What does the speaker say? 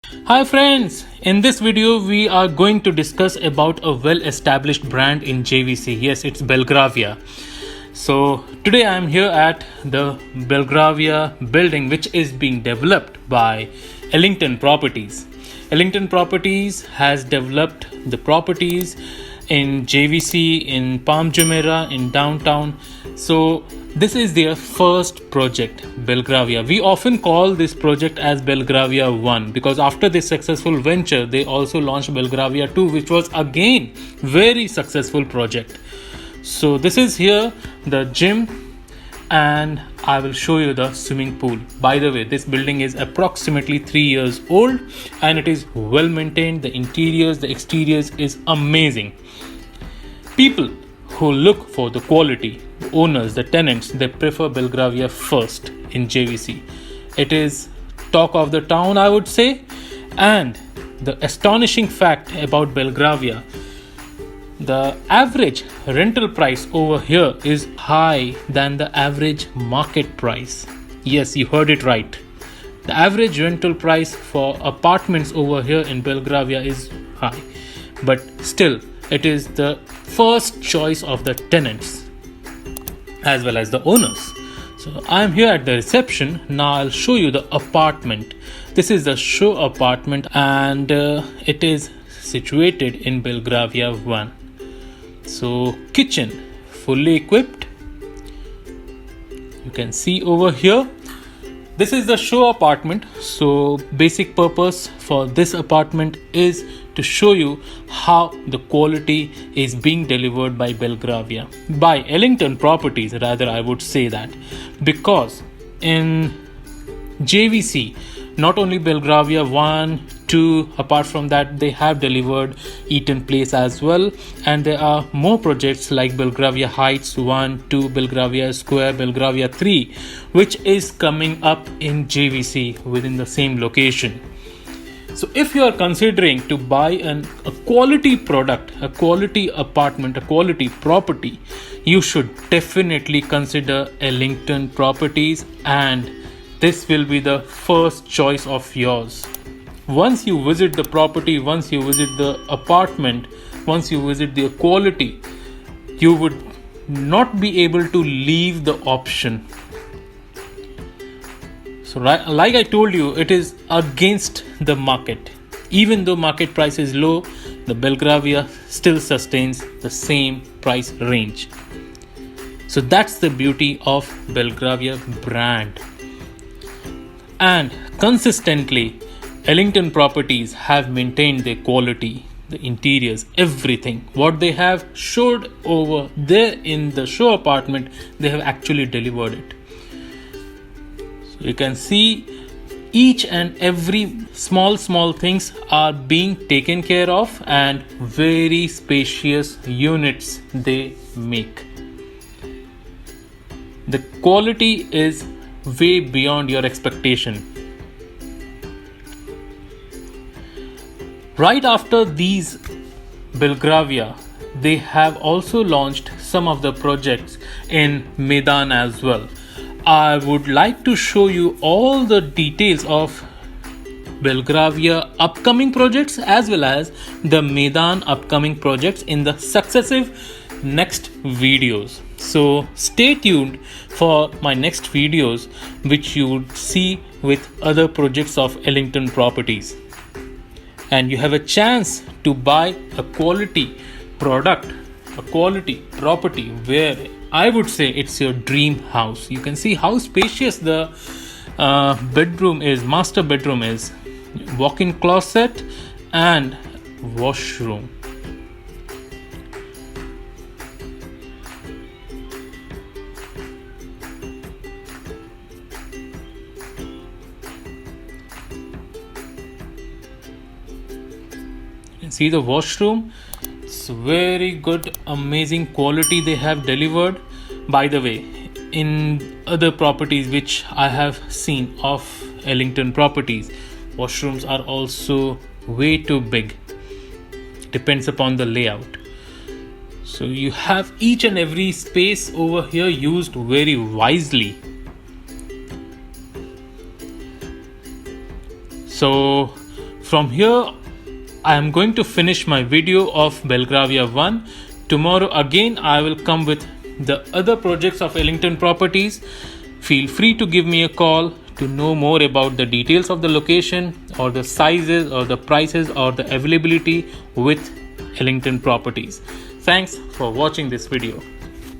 Hi friends, in this video we are going to discuss about a well-established brand in JVC. Yes, it's Belgravia. So today I am here at the Belgravia building which is being developed by Ellington Properties. Ellington Properties has developed the properties in JVC, in Palm Jumeirah, in downtown. So this is their first project, Belgravia. We often call this project as Belgravia 1 because after this successful venture, they also launched Belgravia 2, which was again very successful project. So this is here the gym, and I will show you the swimming pool. By the way, this building is approximately 3 years old and it is well maintained. The interiors, the exteriors is amazing. People who look for the quality, the owners, the tenants, they prefer Belgravia first in JVC. It is talk of the town, I would say. And the astonishing fact about Belgravia, the average rental price over here is high than the average market price. Yes, you heard it right. The average rental price for apartments over here in Belgravia is high, but still it is the first choice of the tenants as well as the owners. So I'm here at the reception. Now I'll show you the apartment. This is the show apartment and it is situated in Belgravia 1. So kitchen fully equipped. You can see over here. This is the show apartment. So basic purpose for this apartment is to show you how the quality is being delivered by Belgravia, by Ellington Properties rather, I would say that, because in JVC not only Belgravia 1, 2, apart from that they have delivered Eaton Place as well, and there are more projects like Belgravia Heights 1, 2, Belgravia Square, Belgravia 3, which is coming up in JVC within the same location. So if you are considering to buy a quality product, a quality apartment, a quality property, you should definitely consider Ellington Properties, and this will be the first choice of yours. Once you visit the property, once you visit the apartment, once you visit the quality, you would not be able to leave the option. So like I told you, it is against the market. Even though market price is low, the Belgravia still sustains the same price range. So that's the beauty of Belgravia brand. And consistently, Ellington Properties have maintained their quality, the interiors, everything. What they have showed over there in the show apartment, they have actually delivered it. So you can see each and every small things are being taken care of, and very spacious units they make. The quality is way beyond your expectation. Right after these Belgravia, they have also launched some of the projects in Medan as well. I would like to show you all the details of Belgravia upcoming projects as well as the Medan upcoming projects in the successive next videos. So stay tuned for my next videos, which you would see with other projects of Ellington Properties. And you have a chance to buy a quality product, a quality property where I would say it's your dream house. You can see how spacious the bedroom is, master bedroom is, walk-in closet and washroom. You can see the washroom. It's very good, amazing quality they have delivered. By the way, in other properties which I have seen of Ellington Properties, washrooms are also way too big. Depends upon the layout. So you have each and every space over here used very wisely. So from here I am going to finish my video of Belgravia 1. Tomorrow again I will come with the other projects of Ellington Properties. Feel free to give me a call to know more about the details of the location or the sizes or the prices or the availability with Ellington Properties. Thanks for watching this video.